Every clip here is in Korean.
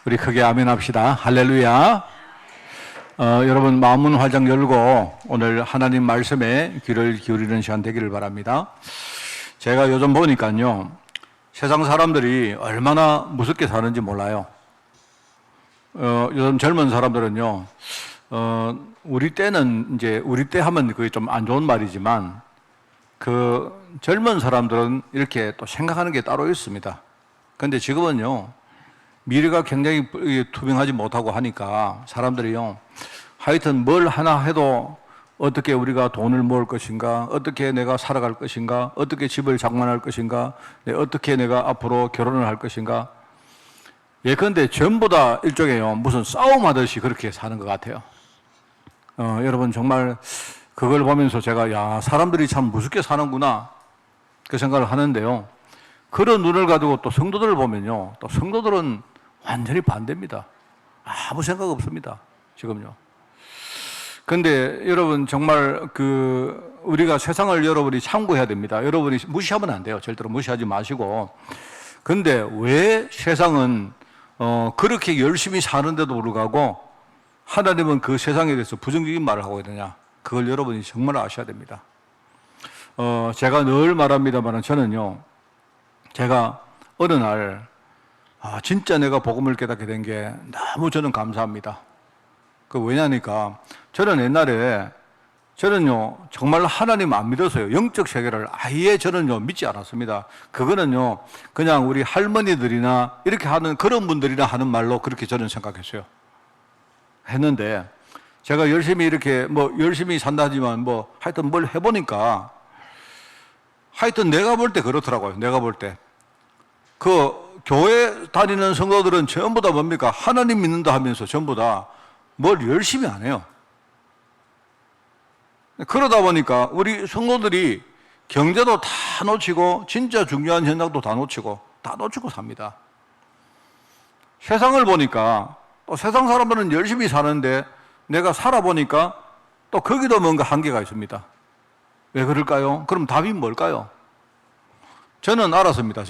우리 크게 아멘 합시다. 할렐루야. 여러분 마음문 활짝 열고 오늘 하나님 말씀에 귀를 기울이는 시간 되기를 바랍니다. 제가 요즘 보니까요, 세상 사람들이 얼마나 무섭게 사는지 몰라요. 요즘 젊은 사람들은요, 우리 때는 이제 우리 때 하면 그게 좀 안 좋은 말이지만 그 젊은 사람들은 이렇게 또 생각하는 게 따로 있습니다. 그런데 지금은요, 미래가 굉장히 투명하지 못하고 하니까 사람들이요, 하여튼 뭘 하나 해도 어떻게 우리가 돈을 모을 것인가, 어떻게 내가 살아갈 것인가, 어떻게 집을 장만할 것인가, 어떻게 내가 앞으로 결혼을 할 것인가. 예컨대 전부 다 일종의 무슨 싸움하듯이 그렇게 사는 것 같아요. 여러분 정말 그걸 보면서 제가 야, 사람들이 참 무섭게 사는구나 그 생각을 하는데요, 그런 눈을 가지고 또 성도들을 보면요, 또 성도들은 완전히 반대입니다. 아무 생각 없습니다, 지금요. 근데 여러분 정말 우리가 세상을 여러분이 참고해야 됩니다. 여러분이 무시하면 안 돼요. 절대로 무시하지 마시고. 근데 왜 세상은 그렇게 열심히 사는데도 불구하고 하나님은 그 세상에 대해서 부정적인 말을 하고 있느냐, 그걸 여러분이 정말 아셔야 됩니다. 제가 늘 말합니다만 저는요, 제가 어느 날 진짜 내가 복음을 깨닫게 된 게 너무 저는 감사합니다. 왜냐니까 저는 옛날에 저는요 정말 하나님 안 믿어서요, 영적 세계를 아예 저는요 믿지 않았습니다. 그거는요 그냥 우리 할머니들이나 이렇게 하는 그런 분들이나 하는 말로 그렇게 저는 생각했어요. 했는데 제가 열심히 이렇게 열심히 산다지만 하여튼 뭘 해보니까 하여튼 내가 볼 때 그렇더라고요. 내가 볼 때 교회 다니는 성도들은 전부 다 뭡니까? 하나님 믿는다 하면서 전부 다 뭘 열심히 안 해요. 그러다 보니까 우리 성도들이 경제도 다 놓치고 진짜 중요한 현장도 다 놓치고 삽니다. 세상을 보니까 또 세상 사람들은 열심히 사는데 내가 살아보니까 또 거기도 뭔가 한계가 있습니다. 왜 그럴까요? 그럼 답이 뭘까요? 저는 알았습니다.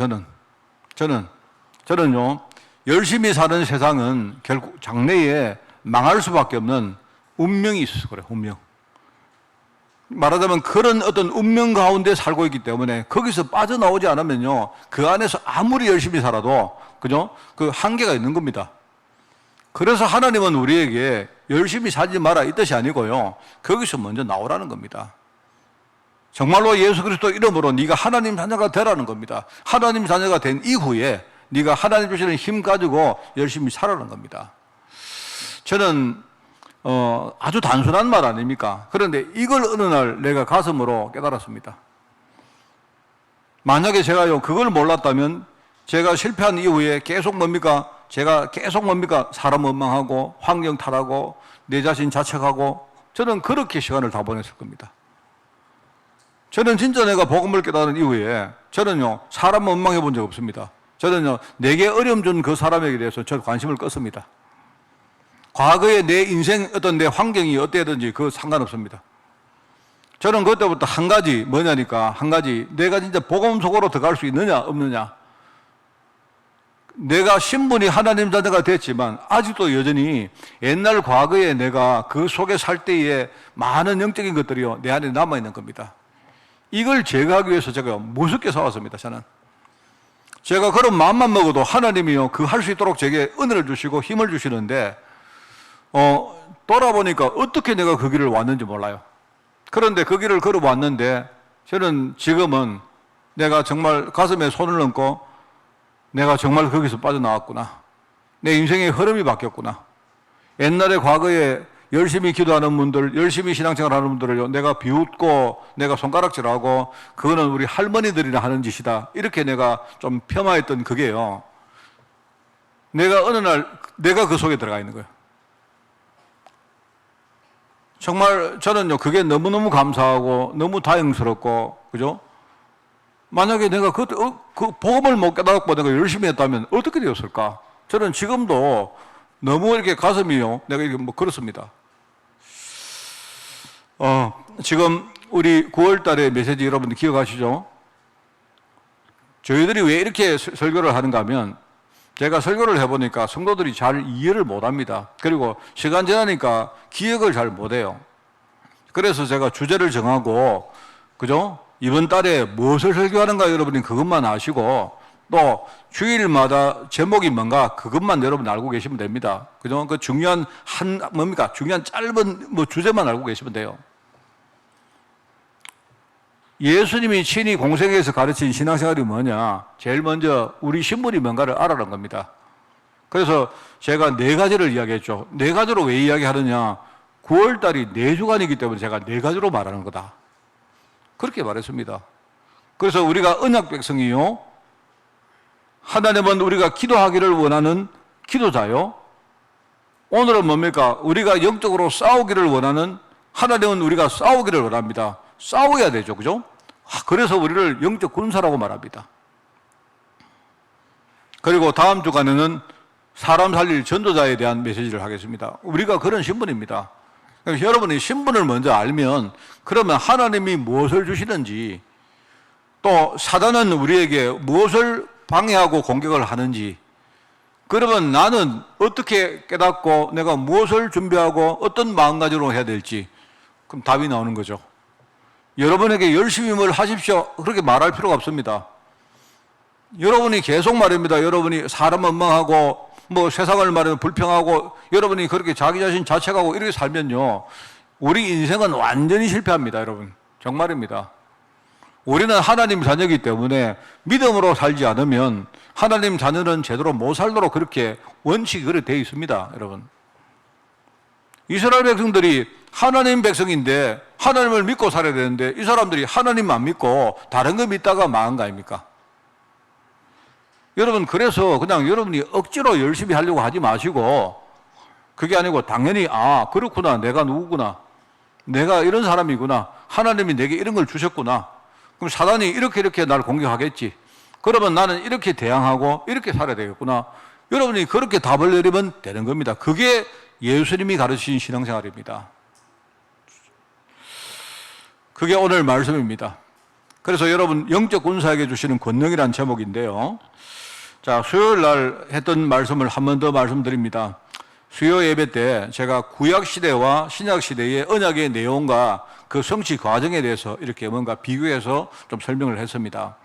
저는요, 열심히 사는 세상은 결국 장래에 망할 수밖에 없는 운명이 있어서 그래요, 운명. 말하자면 그런 어떤 운명 가운데 살고 있기 때문에 거기서 빠져나오지 않으면요, 그 안에서 아무리 열심히 살아도, 그죠? 그 한계가 있는 겁니다. 그래서 하나님은 우리에게 열심히 살지 마라 이 뜻이 아니고요, 거기서 먼저 나오라는 겁니다. 정말로 예수 그리스도 이름으로 네가 하나님 자녀가 되라는 겁니다. 하나님 자녀가 된 이후에 네가 하나님 주시는 힘 가지고 열심히 살아라는 겁니다. 저는 아주 단순한 말 아닙니까? 그런데 이걸 어느 날 내가 가슴으로 깨달았습니다. 만약에 제가요 그걸 몰랐다면 제가 실패한 이후에 계속 사람 원망하고 환경 탓하고 내 자신 자책하고 저는 그렇게 시간을 다 보냈을 겁니다. 저는 진짜 내가 복음을 깨달은 이후에 저는요 사람 원망해 본 적 없습니다. 저는요 내게 어려움 준 그 사람에게 대해서 저는 관심을 껐습니다. 과거에 내 인생 어떤 내 환경이 어때든지 그거 상관없습니다. 저는 그때부터 한 가지 내가 진짜 복음 속으로 들어갈 수 있느냐 없느냐, 내가 신분이 하나님 자녀가 됐지만 아직도 여전히 옛날 과거에 내가 그 속에 살 때의 많은 영적인 것들이요 내 안에 남아있는 겁니다. 이걸 제거하기 위해서 제가 무섭게 싸웠습니다. 제가 그런 마음만 먹어도 하나님이요 그 할 수 있도록 제게 은혜를 주시고 힘을 주시는데 돌아보니까 어떻게 내가 그 길을 왔는지 몰라요. 그런데 그 길을 걸어왔는데 저는 지금은 내가 정말 가슴에 손을 얹고 내가 정말 거기서 빠져나왔구나, 내 인생의 흐름이 바뀌었구나, 옛날에 과거에 열심히 기도하는 분들, 열심히 신앙생활하는 분들을 내가 비웃고 내가 손가락질하고 그거는 우리 할머니들이나 하는 짓이다 이렇게 내가 좀 폄하했던 그게요, 내가 어느 날 내가 그 속에 들어가 있는 거예요. 정말 저는요 그게 너무너무 감사하고 너무 다행스럽고, 그죠? 만약에 내가 그 복음을 못 깨닫고 내가 열심히 했다면 어떻게 되었을까? 저는 지금도 너무 이렇게 가슴이요 내가 이렇게 그렇습니다. 지금 우리 9월 달에 메시지 여러분들 기억하시죠? 저희들이 왜 이렇게 설교를 하는가 하면 제가 설교를 해보니까 성도들이 잘 이해를 못합니다. 그리고 시간 지나니까 기억을 잘 못해요. 그래서 제가 주제를 정하고, 그죠? 이번 달에 무엇을 설교하는가 여러분이 그것만 아시고, 또 주일마다 제목이 뭔가 그것만 여러분 알고 계시면 됩니다. 그죠? 그 중요한 중요한 짧은 주제만 알고 계시면 돼요. 예수님이 친히 공생애에서 가르친 신앙생활이 뭐냐? 제일 먼저 우리 신분이 뭔가를 알아라는 겁니다. 그래서 제가 4가지를 이야기했죠. 4가지로 왜 이야기하느냐? 9월달이 4주간이기 때문에 제가 4가지로 말하는 거다. 그렇게 말했습니다. 그래서 우리가 언약 백성이요, 하나님은 우리가 기도하기를 원하는 기도자요, 오늘은 뭡니까? 우리가 영적으로 싸우기를 원하는, 하나님은 우리가 싸우기를 원합니다. 싸워야 되죠. 그죠? 그래서 우리를 영적 군사라고 말합니다. 그리고 다음 주간에는 사람 살릴 전도자에 대한 메시지를 하겠습니다. 우리가 그런 신분입니다. 그러니까 여러분이 신분을 먼저 알면, 그러면 하나님이 무엇을 주시는지, 또 사단은 우리에게 무엇을 방해하고 공격을 하는지, 그러면 나는 어떻게 깨닫고 내가 무엇을 준비하고 어떤 마음가짐으로 해야 될지, 그럼 답이 나오는 거죠. 여러분에게 열심히 뭘 하십시오, 그렇게 말할 필요가 없습니다. 여러분이 계속 말입니다. 여러분이 사람 원망하고 세상을 말하면 불평하고 여러분이 그렇게 자기 자신 자책하고 이렇게 살면요, 우리 인생은 완전히 실패합니다. 여러분, 정말입니다. 우리는 하나님 자녀이기 때문에 믿음으로 살지 않으면 하나님 자녀는 제대로 못 살도록 그렇게 원칙이 그렇게 되어 있습니다. 여러분, 이스라엘 백성들이 하나님 백성인데 하나님을 믿고 살아야 되는데 이 사람들이 하나님만 믿고 다른 거 믿다가 망한 거 아닙니까? 여러분, 그래서 그냥 여러분이 억지로 열심히 하려고 하지 마시고, 그게 아니고 당연히 그렇구나, 내가 누구구나, 내가 이런 사람이구나, 하나님이 내게 이런 걸 주셨구나, 그럼 사단이 이렇게 날 공격하겠지, 그러면 나는 이렇게 대항하고 이렇게 살아야 되겠구나, 여러분이 그렇게 답을 내리면 되는 겁니다. 그게 예수님이 가르치신 신앙생활입니다. 그게 오늘 말씀입니다. 그래서 여러분, 영적 군사에게 주시는 권능이라는 제목인데요, 자, 수요일 날 했던 말씀을 한 번 더 말씀드립니다. 수요 예배 때 제가 구약시대와 신약시대의 언약의 내용과 그 성취 과정에 대해서 이렇게 뭔가 비교해서 좀 설명을 했습니다.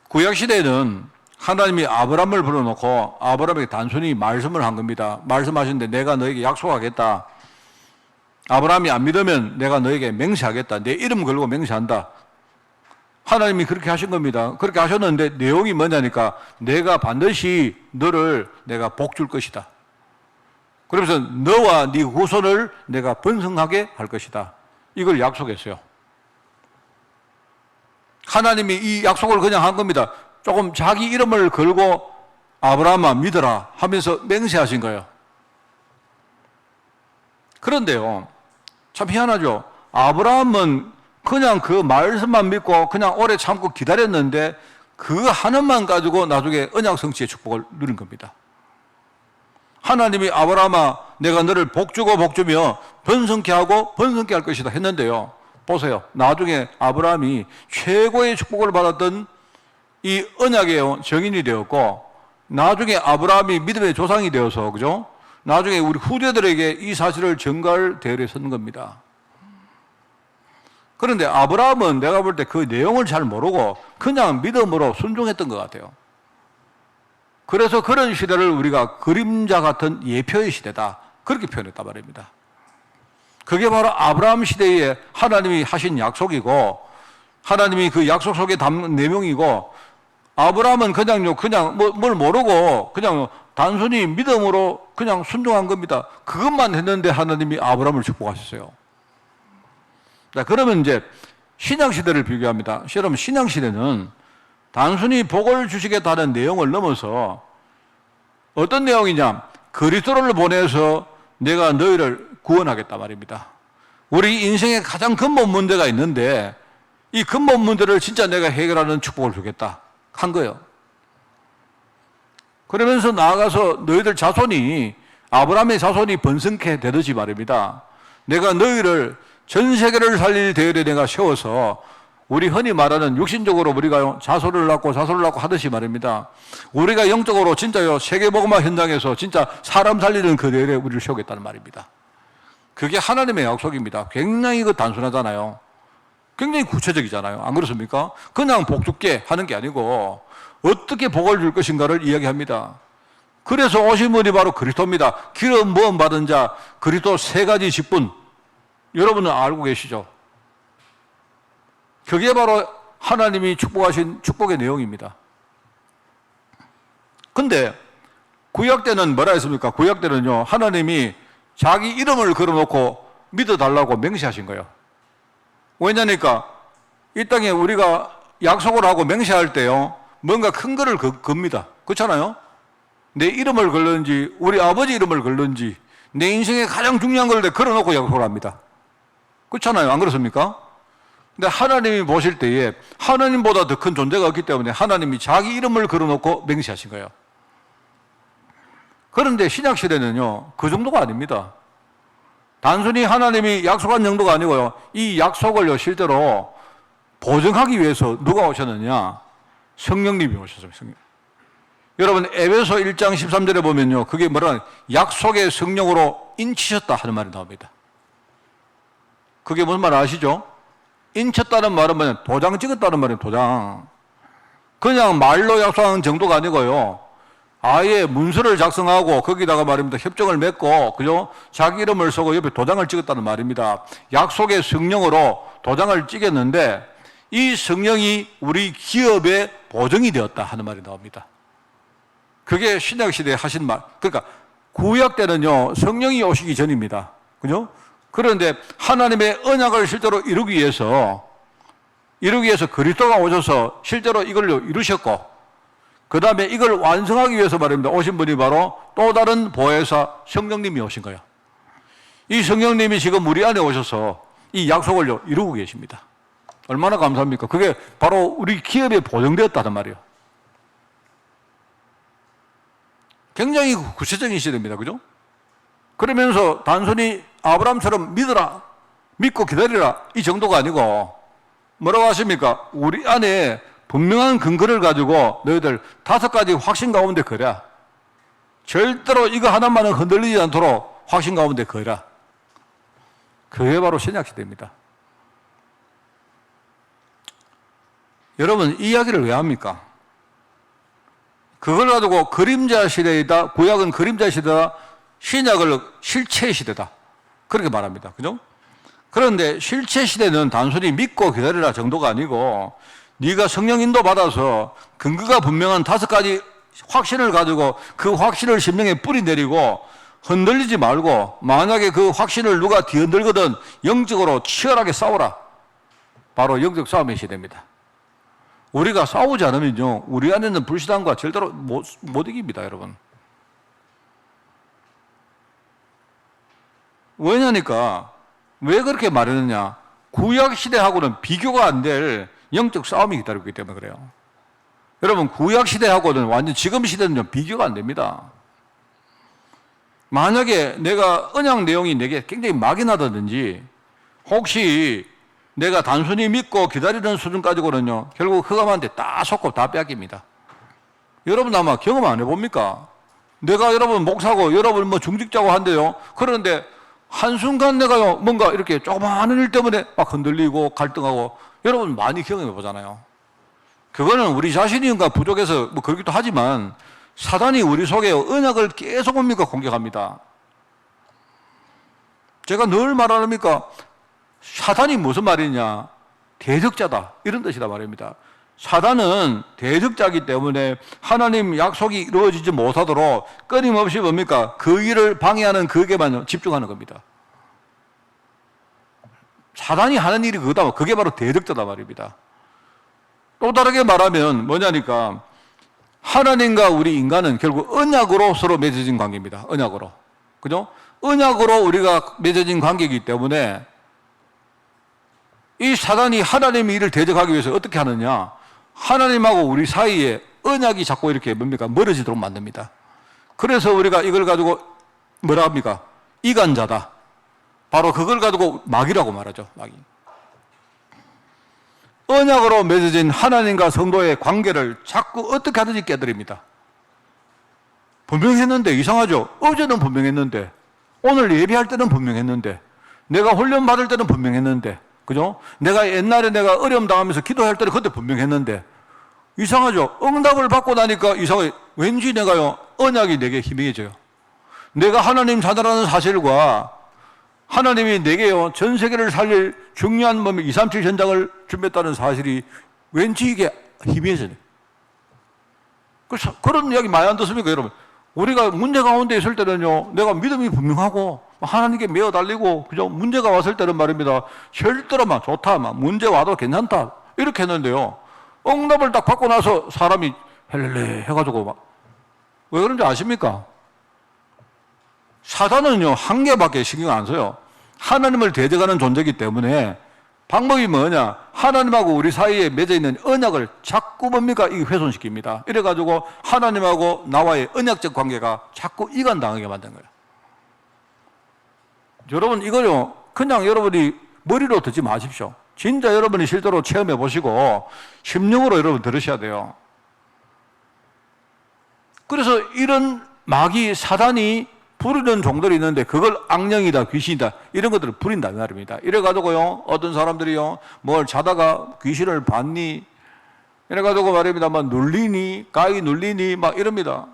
구약시대는 하나님이 아브라함을 불러놓고 아브라함에게 단순히 말씀을 한 겁니다. 말씀하시는데 내가 너에게 약속하겠다, 아브라함이 안 믿으면 내가 너에게 맹세하겠다, 내 이름 걸고 맹세한다. 하나님이 그렇게 하신 겁니다. 그렇게 하셨는데 내용이 뭐냐니까, 내가 반드시 너를 내가 복 줄 것이다. 그러면서 너와 네 후손을 내가 번성하게 할 것이다. 이걸 약속했어요. 하나님이 이 약속을 그냥 한 겁니다. 조금 자기 이름을 걸고 아브라함아 믿어라 하면서 맹세하신 거예요. 그런데요, 참 희한하죠. 아브라함은 그냥 그 말씀만 믿고 그냥 오래 참고 기다렸는데 그 하나만 가지고 나중에 언약 성취의 축복을 누린 겁니다. 하나님이 아브라함아 내가 너를 복주고 복주며 번성케 하고 번성케 할 것이다 했는데요, 보세요. 나중에 아브라함이 최고의 축복을 받았던 이 언약의 정인이 되었고, 나중에 아브라함이 믿음의 조상이 되어서, 그죠? 나중에 우리 후대들에게 이 사실을 전가할 대열에 선 겁니다. 그런데 아브라함은 내가 볼 때 그 내용을 잘 모르고 그냥 믿음으로 순종했던 것 같아요. 그래서 그런 시대를 우리가 그림자 같은 예표의 시대다, 그렇게 표현했단 말입니다. 그게 바로 아브라함 시대에 하나님이 하신 약속이고, 하나님이 그 약속 속에 담는 내용이고, 아브라함은 그냥 뭘 모르고 그냥 단순히 믿음으로 그냥 순종한 겁니다. 그것만 했는데 하나님이 아브라함을 축복하셨어요. 자, 그러면 이제 신약시대를 비교합니다. 여러분, 신약시대는 단순히 복을 주시겠다는 내용을 넘어서 어떤 내용이냐, 그리스도를 보내서 내가 너희를 구원하겠다 말입니다. 우리 인생에 가장 근본 문제가 있는데 이 근본 문제를 진짜 내가 해결하는 축복을 주겠다 한 거예요. 그러면서 나아가서 너희들 자손이, 아브라함의 자손이 번성케 되듯이 말입니다, 내가 너희를 전 세계를 살릴 대열에 내가 세워서 우리 흔히 말하는 육신적으로 우리가 자손을 낳고 하듯이 말입니다. 우리가 영적으로 진짜요, 세계복음화 현장에서 진짜 사람 살리는 그 대열에 우리를 세우겠다는 말입니다. 그게 하나님의 약속입니다. 굉장히 단순하잖아요. 굉장히 구체적이잖아요. 안 그렇습니까? 그냥 복 줄게 하는 게 아니고 어떻게 복을 줄 것인가를 이야기합니다. 그래서 오신 분이 바로 그리스도입니다. 기름 부음 받은 자, 그리스도 세 가지 직분. 여러분은 알고 계시죠? 그게 바로 하나님이 축복하신 축복의 내용입니다. 근데 구약 때는 뭐라 했습니까? 구약 때는요, 하나님이 자기 이름을 걸어놓고 믿어달라고 맹세하신 거예요. 왜냐니까 이 땅에 우리가 약속을 하고 맹세할 때요, 뭔가 큰 거를 겁니다. 그렇잖아요? 내 이름을 걸는지, 우리 아버지 이름을 걸는지, 내 인생에 가장 중요한 걸 걸어놓고 약속을 합니다. 그렇잖아요? 안 그렇습니까? 근데 하나님이 보실 때에 하나님보다 더 큰 존재가 없기 때문에 하나님이 자기 이름을 걸어놓고 맹세하신 거예요. 그런데 신약시대는요, 그 정도가 아닙니다. 단순히 하나님이 약속한 정도가 아니고요, 이 약속을요, 실제로 보증하기 위해서 누가 오셨느냐? 성령님이 오셨어요. 성령. 여러분, 에베소 1장 13절에 보면요, 그게 뭐라, 약속의 성령으로 인치셨다 하는 말이 나옵니다. 그게 무슨 말 아시죠? 인쳤다는 말은 뭐냐? 도장 찍었다는 말이에요, 도장. 그냥 말로 약속하는 정도가 아니고요, 아예 문서를 작성하고 거기다가 말입니다, 협정을 맺고, 그죠? 자기 이름을 쓰고 옆에 도장을 찍었다는 말입니다. 약속의 성령으로 도장을 찍었는데 이 성령이 우리 기업에 보증이 되었다 하는 말이 나옵니다. 그게 신약시대에 하신 말. 그러니까 구약 때는요, 성령이 오시기 전입니다. 그죠? 그런데 하나님의 언약을 실제로 이루기 위해서 그리스도가 오셔서 실제로 이걸로 이루셨고, 그 다음에 이걸 완성하기 위해서 말입니다, 오신 분이 바로 또 다른 보혜사 성령님이 오신 거예요. 이 성령님이 지금 우리 안에 오셔서 이 약속을 이루고 계십니다. 얼마나 감사합니까? 그게 바로 우리 기업에 보증되었다는 말이에요. 굉장히 구체적인 시대입니다. 그죠? 그러면서 단순히 아브라함처럼 믿어라, 믿고 기다리라, 이 정도가 아니고 뭐라고 하십니까? 우리 안에 분명한 근거를 가지고 너희들 5가지 확신 가운데 거라. 절대로 이거 하나만은 흔들리지 않도록 확신 가운데 거라. 그게 바로 신약시대입니다. 여러분, 이 이야기를 왜 합니까? 그걸 가지고 그림자 시대이다, 구약은 그림자 시대다, 신약을 실체 시대다, 그렇게 말합니다. 그죠? 그런데 실체 시대는 단순히 믿고 기다리라 정도가 아니고 네가 성령 인도 받아서 근거가 분명한 5가지 확신을 가지고 그 확신을 심령에 뿌리 내리고 흔들리지 말고, 만약에 그 확신을 누가 뒤흔들거든 영적으로 치열하게 싸우라. 바로 영적 싸움의 시대입니다. 우리가 싸우지 않으면요, 우리 안에 있는 불신앙과 절대로 못 이깁니다, 여러분. 왜냐니까, 왜 그렇게 말하느냐? 구약 시대하고는 비교가 안 될 영적 싸움이 기다리고 있기 때문에 그래요. 여러분, 구약 시대하고는 완전 지금 시대는 비교가 안 됩니다. 만약에 내가 언약 내용이 내게 굉장히 막연하다든지, 혹시 내가 단순히 믿고 기다리는 수준 가지고는요, 결국 흑암한테 다 속고 다 뺏깁니다. 여러분 아마 경험 안 해봅니까? 내가 여러분 목사고 여러분 뭐 중직자고 한데요, 그런데 한순간 내가요, 뭔가 이렇게 조그마한 일 때문에 막 흔들리고 갈등하고, 여러분 많이 경험해 보잖아요. 그거는 우리 자신인가 부족해서 뭐 그러기도 하지만, 사단이 우리 속에 언약을 계속 뭡니까? 공격합니다. 제가 늘 말합니까? 사단이 무슨 말이냐? 대적자다, 이런 뜻이다 말입니다. 사단은 대적자이기 때문에 하나님 약속이 이루어지지 못하도록 끊임없이 뭡니까? 그 일을 방해하는 그에게만 집중하는 겁니다. 사단이 하는 일이 그거다. 그게 바로 대적자다 말입니다. 또 다르게 말하면 뭐냐니까, 하나님과 우리 인간은 결국 언약으로 서로 맺어진 관계입니다. 언약으로. 그죠? 언약으로 우리가 맺어진 관계이기 때문에 이 사단이 하나님의 일을 대적하기 위해서 어떻게 하느냐? 하나님하고 우리 사이에 언약이 자꾸 이렇게 뭡니까? 멀어지도록 만듭니다. 그래서 우리가 이걸 가지고 뭐라 합니까? 이간자다. 바로 그걸 가지고 마귀라고 말하죠. 마귀. 언약으로 맺어진 하나님과 성도의 관계를 자꾸 어떻게 하든지 깨뜨립니다. 분명했는데, 이상하죠? 어제는 분명했는데, 오늘 예배할 때는 분명했는데, 내가 훈련 받을 때는 분명했는데, 그죠? 내가 옛날에 내가 어려움 당하면서 기도할 때는 그때 분명했는데, 이상하죠? 응답을 받고 나니까 이상하게, 왠지 내가요, 언약이 내게 희미해져요. 내가 하나님 자녀라는 사실과 하나님이 내게요, 전 세계를 살릴 중요한 237 현장을 준비했다는 사실이 왠지 이게 희미해져요. 그런 이야기 많이 안 듣습니까, 여러분? 우리가 문제 가운데 있을 때는요, 내가 믿음이 분명하고, 하나님께 매어 달리고, 그죠? 문제가 왔을 때는 말입니다. 절대로 좋다, 문제 와도 괜찮다. 이렇게 했는데요. 응답을 딱 받고 나서 사람이 헬렐레 해가지고 왜 그런지 아십니까? 사단은요, 한 개밖에 신경 안 써요. 하나님을 대적하는 존재이기 때문에 방법이 뭐냐? 하나님하고 우리 사이에 맺어 있는 언약을 자꾸 뭡니까? 이 훼손시킵니다. 이래가지고 하나님하고 나와의 언약적 관계가 자꾸 이간당하게 만든 거예요. 여러분, 이거요, 그냥 여러분이 머리로 듣지 마십시오. 진짜 여러분이 실제로 체험해 보시고 심령으로 여러분 들으셔야 돼요. 그래서 이런 마귀 사단이 부르는 종들이 있는데 그걸 악령이다, 귀신이다, 이런 것들을 부린다, 이 말입니다. 이래가지고요, 어떤 사람들이요, 뭘 자다가 귀신을 봤니? 이래가지고 말입니다. 눌리니, 가위 눌리니, 이럽니다.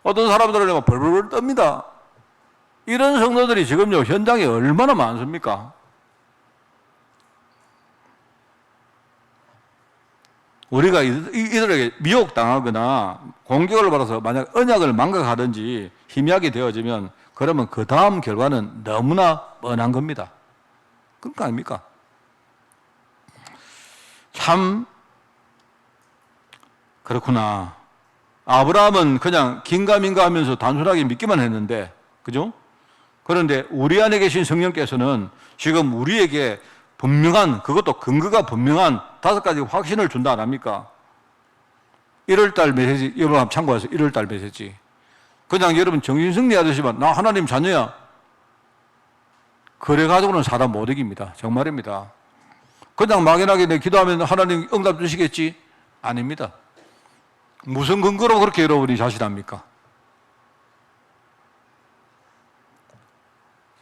어떤 사람들은 벌벌 떱니다. 이런 성도들이 지금요, 현장에 얼마나 많습니까? 우리가 이들에게 미혹당하거나 공격을 받아서 만약 언약을 망각하든지 희미하게 되어지면 그러면 그 다음 결과는 너무나 뻔한 겁니다. 그런 거 아닙니까? 참 그렇구나. 아브라함은 그냥 긴가민가 하면서 단순하게 믿기만 했는데, 그죠? 그런데 우리 안에 계신 성령께서는 지금 우리에게 분명한, 그것도 근거가 분명한 5가지 확신을 준다 안 합니까? 1월달 메시지, 여러분 한번 참고하세요. 1월달 메시지. 그냥 여러분 정신승리 하듯이만 나 하나님 자녀야. 그래가지고는 사람 못 이깁니다. 정말입니다. 그냥 막연하게 내 기도하면 하나님 응답 주시겠지? 아닙니다. 무슨 근거로 그렇게 여러분이 자신합니까?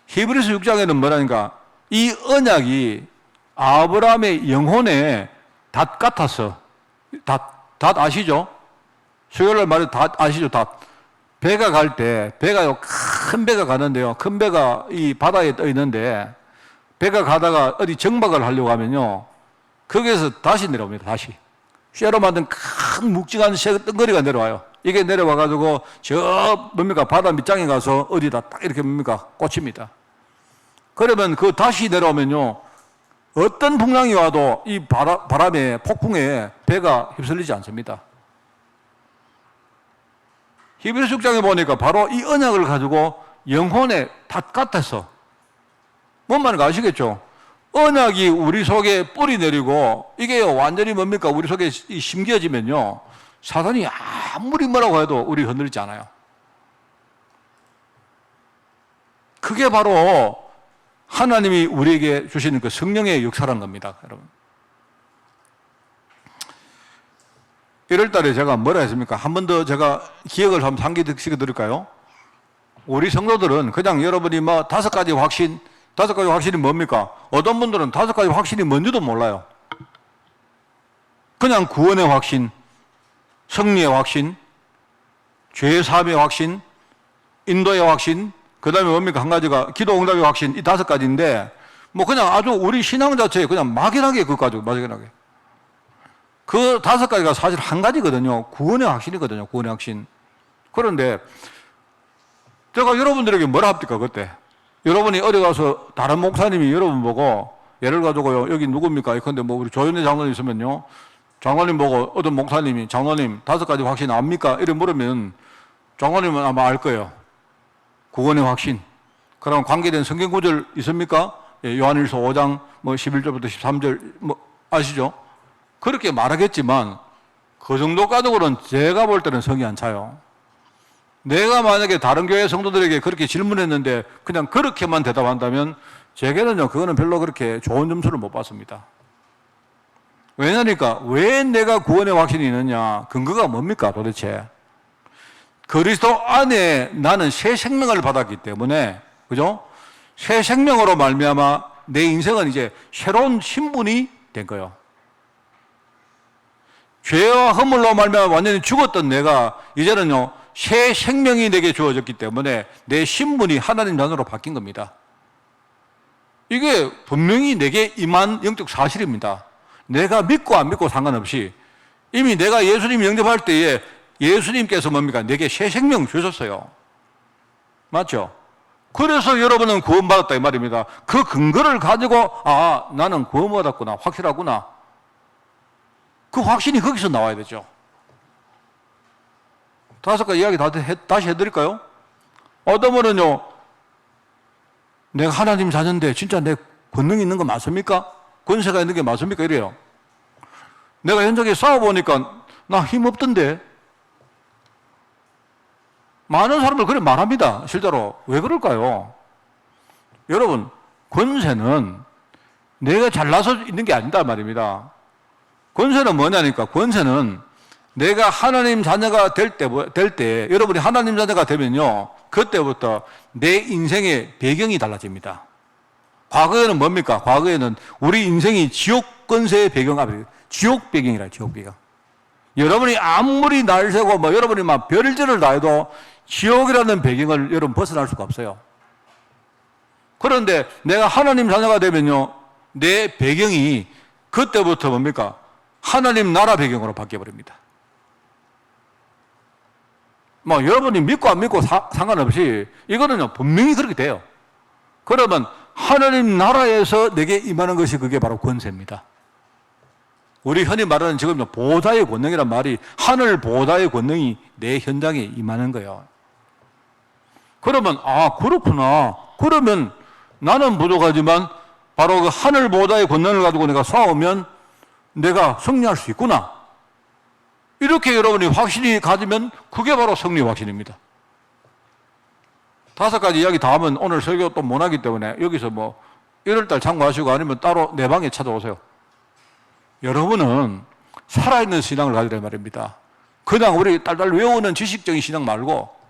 히브리서 6장에는 뭐라니까? 이 언약이 아브라함의 영혼의 닷 같아서, 닷 아시죠? 수요일날 말해 닷 아시죠? 닷. 배가 갈 때, 배가요, 큰 배가 가는데요. 큰 배가 이 바다에 떠 있는데, 배가 가다가 어디 정박을 하려고 하면요, 거기에서 다시 내려옵니다, 다시. 쇠로 만든 큰 묵직한 덩거리가 내려와요. 이게 내려와가지고, 바다 밑장에 가서 어디다 딱 이렇게 꽂힙니다. 그러면 그 다시 내려오면요, 어떤 풍랑이 와도 이 바람에, 폭풍에 배가 휩쓸리지 않습니다. 히브리서 6장에 보니까 바로 이 언약을 가지고 영혼의 닷 같아서, 뭔 말인가 아시겠죠? 언약이 우리 속에 뿌리 내리고 이게 완전히 우리 속에 심겨지면요, 사단이 아무리 뭐라고 해도 우리 흔들리지 않아요. 그게 바로 하나님이 우리에게 주시는 그 성령의 역사라는 겁니다, 여러분. 1월 달에 제가 뭐라 했습니까? 한 번 더 제가 기억을 한번 상기시켜 드릴까요? 우리 성도들은 그냥 여러분이 5가지 확신, 5가지 확신이 뭡니까? 어떤 분들은 5가지 확신이 뭔지도 몰라요. 그냥 구원의 확신, 승리의 확신, 죄 사함의 확신, 인도의 확신, 그 다음에 뭡니까? 한 가지가 기도 응답의 확신, 이 5가지인데, 그냥 아주 우리 신앙 자체에 그냥 막연하게 그거 가지고, 막연하게. 그 5가지가 사실 한 가지거든요. 구원의 확신이거든요. 구원의 확신. 그런데 제가 여러분들에게 뭐라 합니까, 그때? 여러분이 어디 가서 다른 목사님이 여러분 보고, 예를 가지고요, 여기 누굽니까? 근데 우리 조현래 장로님 있으면요, 장로님 보고 어떤 목사님이, 장로님 5가지 확신 압니까? 이렇게 물으면 장로님은 아마 알 거예요. 구원의 확신. 그럼 관계된 성경 구절 있습니까? 예, 요한일서 5장 11절부터 13절 아시죠? 그렇게 말하겠지만 그 정도 가지고는 제가 볼 때는 성이 안 차요. 내가 만약에 다른 교회 성도들에게 그렇게 질문했는데 그냥 그렇게만 대답한다면 제게는요, 그거는 별로 그렇게 좋은 점수를 못 받습니다. 왜냐니까 왜 내가 구원의 확신이 있느냐? 근거가 뭡니까 도대체? 그리스도 안에 나는 새 생명을 받았기 때문에, 그죠? 새 생명으로 말미암아 내 인생은 이제 새로운 신분이 된 거예요. 죄와 허물로 말미암아 완전히 죽었던 내가 이제는요 새 생명이 내게 주어졌기 때문에 내 신분이 하나님 자녀로 바뀐 겁니다. 이게 분명히 내게 임한 영적 사실입니다. 내가 믿고 안 믿고 상관없이 이미 내가 예수님 영접할 때에 예수님께서 뭡니까? 내게 새 생명 주셨어요. 맞죠? 그래서 여러분은 구원받았다 이 말입니다. 그 근거를 가지고 나는 구원받았구나, 확실하구나. 그 확신이 거기서 나와야 되죠. 5가지 이야기 다시 해드릴까요? 어떤 분은요, 내가 하나님 자녀인데 진짜 내 권능이 있는 거 맞습니까? 권세가 있는 게 맞습니까? 이래요. 내가 현장에 싸워보니까 나 힘없던데. 많은 사람들 그렇게 말합니다. 실제로. 왜 그럴까요? 여러분, 권세는 내가 잘나서 있는 게 아니다 말입니다. 권세는 뭐냐니까, 권세는 내가 하나님 자녀가 될 때, 여러분이 하나님 자녀가 되면요, 그때부터 내 인생의 배경이 달라집니다. 과거에는 뭡니까? 과거에는 우리 인생이 지옥 권세의 배경 앞에, 지옥 배경이라, 지옥 배경. 여러분이 아무리 날 세고, 여러분이 막 별짓을 다 해도 지옥이라는 배경을 여러분 벗어날 수가 없어요. 그런데 내가 하나님 자녀가 되면요, 내 배경이 그때부터 뭡니까? 하나님 나라 배경으로 바뀌어버립니다. 여러분이 믿고 안 믿고 상관없이 이거는요, 분명히 그렇게 돼요. 그러면 하나님 나라에서 내게 임하는 것이 그게 바로 권세입니다. 우리 흔히 말하는 지금 보좌의 권능이란 말이 하늘 보좌의 권능이 내 현장에 임하는 거예요. 그러면, 그렇구나. 그러면 나는 부족하지만 바로 그 하늘 보좌의 권능을 가지고 내가 싸우면 내가 승리할 수 있구나. 이렇게 여러분이 확신이 가지면 그게 바로 승리 확신입니다. 5가지 이야기 다 하면 오늘 설교 또 못하기 때문에 여기서 1월달 참고하시고 아니면 따로 내 방에 찾아오세요. 여러분은 살아있는 신앙을 가지라 말입니다. 그냥 우리 딸딸 외우는 지식적인 신앙 말고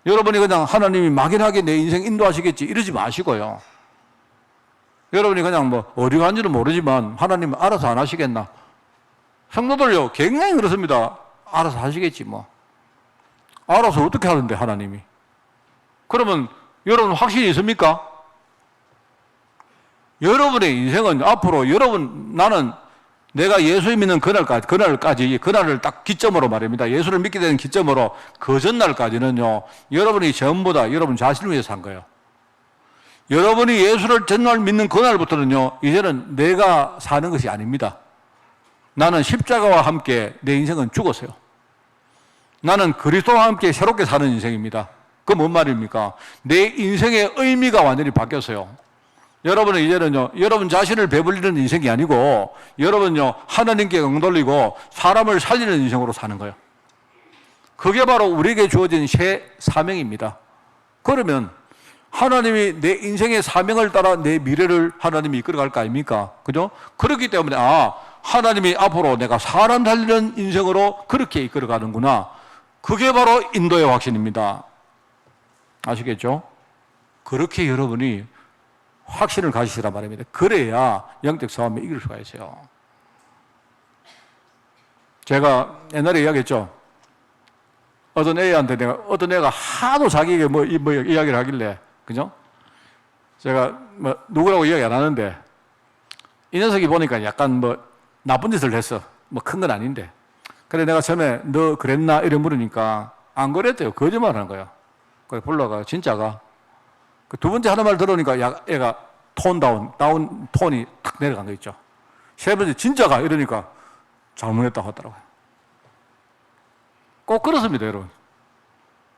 여러분이 그냥 하나님이 막연하게 내 인생 인도하시겠지 이러지 마시고요. 여러분이 그냥 어디 간지는 모르지만 하나님 알아서 안 하시겠나? 성도들요, 굉장히 그렇습니다. 알아서 하시겠지 알아서 어떻게 하는데 하나님이? 그러면 여러분 확신이 있습니까? 여러분의 인생은 앞으로 나는 내가 예수 믿는 그날을 딱 기점으로 말입니다. 예수를 믿게 되는 기점으로 그 전날까지는요, 여러분이 전부 다 여러분 자신을 위해서 산 거예요. 여러분이 예수를 전날 믿는 그날부터는요, 이제는 내가 사는 것이 아닙니다. 나는 십자가와 함께 내 인생은 죽었어요. 나는 그리스도와 함께 새롭게 사는 인생입니다. 그 뭔 말입니까? 내 인생의 의미가 완전히 바뀌었어요. 여러분은 이제는요, 여러분 자신을 배불리는 인생이 아니고, 여러분요, 하나님께 영돌리고 사람을 살리는 인생으로 사는 거예요. 그게 바로 우리에게 주어진 새 사명입니다. 그러면 하나님이 내 인생의 사명을 따라 내 미래를 하나님이 이끌어갈 거 아닙니까? 그죠? 그렇기 때문에, 하나님이 앞으로 내가 사람 살리는 인생으로 그렇게 이끌어가는구나. 그게 바로 인도의 확신입니다. 아시겠죠? 그렇게 여러분이 확신을 가지시란 말입니다. 그래야 영적 싸움에 이길 수가 있어요. 제가 옛날에 이야기했죠. 어떤 애가 하도 자기에게 이야기를 하길래, 그죠? 제가 누구라고 이야기 안 하는데, 이 녀석이 보니까 약간 나쁜 짓을 했어. 큰 건 아닌데. 그래 내가 처음에 너 그랬나? 이래 물으니까 안 그랬대요. 거짓말 하는 거야. 그래 불러가 진짜가. 그 두 번째 하는 말 들으니까 애가 톤이 탁 내려간 거 있죠. 세 번째 진짜가 이러니까 잘못했다고 하더라고요. 꼭 그렇습니다, 여러분.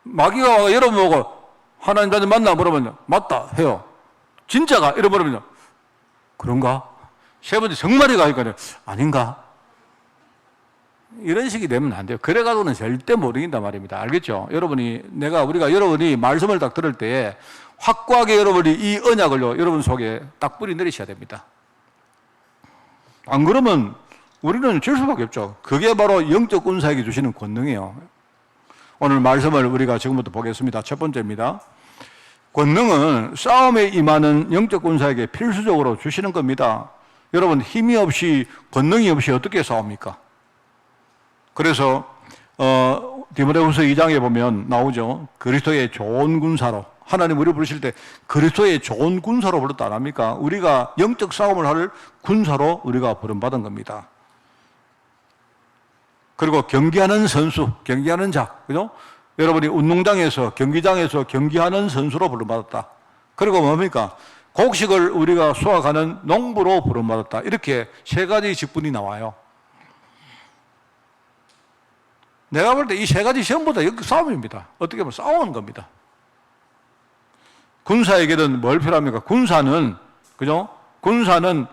마귀가 와서 여러분 보고 하나님 자녀 맞나 물으면 맞다 해요. 진짜가 이래 물으면 그런가? 세 번째 정말이가 하니까 아닌가? 이런 식이 되면 안 돼요. 그래가지고는 절대 못 이긴단 말입니다. 알겠죠? 여러분이 말씀을 딱 들을 때에 확고하게 여러분이 이 언약을요, 여러분 속에 딱 뿌리 내리셔야 됩니다. 안 그러면 우리는 질 수밖에 없죠. 그게 바로 영적 군사에게 주시는 권능이에요. 오늘 말씀을 우리가 지금부터 보겠습니다. 첫 번째입니다. 권능은 싸움에 임하는 영적 군사에게 필수적으로 주시는 겁니다. 여러분, 힘이 없이, 권능이 없이 어떻게 싸웁니까? 그래서 디모데후서 2장에 보면 나오죠. 그리스도의 좋은 군사로, 하나님 우리 부르실 때 그리스도의 좋은 군사로 불렀다 안 합니까? 우리가 영적 싸움을 할 군사로 우리가 부름받은 겁니다. 그리고 경기하는 선수, 경기하는 자, 그죠? 여러분이 운동장에서, 경기장에서 경기하는 선수로 부름받았다. 그리고 뭡니까? 곡식을 우리가 수확하는 농부로 부름받았다. 이렇게 세 가지 직분이 나와요. 내가 볼 때 이 세 가지 전부 다 싸움입니다. 어떻게 보면 싸우는 겁니다. 군사에게는 뭘 필요합니까? 군사는, 그죠? 군사는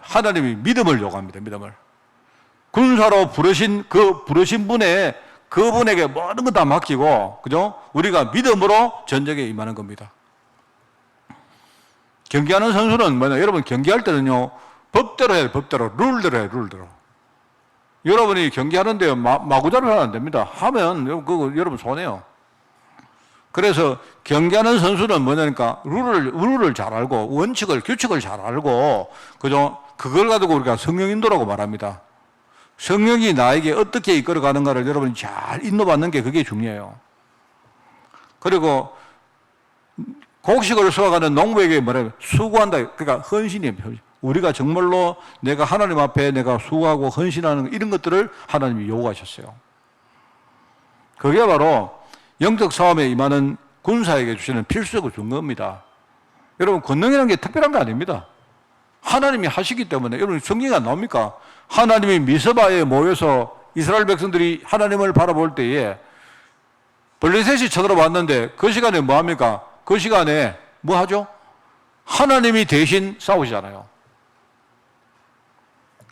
하나님이 믿음을 요구합니다. 믿음을. 군사로 부르신 그분에게 모든 것 다 맡기고, 그죠? 우리가 믿음으로 전쟁에 임하는 겁니다. 경기하는 선수는 뭐냐? 여러분, 경기할 때는요, 법대로 해야 돼, 법대로. 룰대로 해야 돼, 룰대로. 여러분이 경기하는데 마구자를 하면 안 됩니다. 하면, 그거 여러분 손해요. 그래서 경기하는 선수는 뭐냐니까, 룰을 잘 알고, 규칙을 잘 알고, 그죠? 그걸 가지고 우리가 성령 인도라고 말합니다. 성령이 나에게 어떻게 이끌어가는가를 여러분이 잘 인도받는 게 그게 중요해요. 그리고 곡식을 수확하는 농부에게 뭐래요? 수고한다. 그러니까 헌신이에요. 우리가 정말로 내가 하나님 앞에 내가 수고하고 헌신하는 이런 것들을 하나님이 요구하셨어요. 그게 바로 영적 싸움에 임하는 군사에게 주시는 필수적으로 준 겁니다. 여러분, 권능이라는 게 특별한 거 아닙니다. 하나님이 하시기 때문에. 여러분, 성경이 안 나옵니까? 하나님이 미스바에 모여서 이스라엘 백성들이 하나님을 바라볼 때에 블레셋이 쳐들어왔는데 그 시간에 뭐 합니까? 그 시간에 뭐 하죠? 하나님이 대신 싸우시잖아요.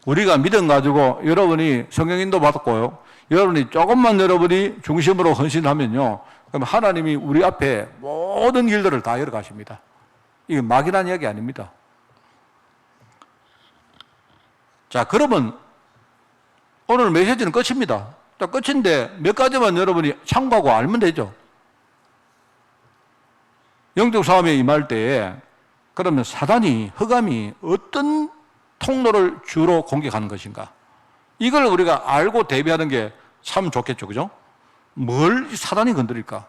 우리가 믿음 가지고 여러분이 성령 인도 받았고요. 여러분이 조금만 여러분이 중심으로 헌신하면요. 그럼 하나님이 우리 앞에 모든 길들을 다 열어가십니다. 이게 막연한 이야기 아닙니다. 자, 그러면 오늘 메시지는 끝입니다. 딱 끝인데 몇 가지만 여러분이 참고하고 알면 되죠. 영적 싸움에 임할 때에 그러면 사단이, 흑암이 어떤 통로를 주로 공격하는 것인가? 이걸 우리가 알고 대비하는 게 참 좋겠죠. 그죠? 뭘 사단이 건드릴까?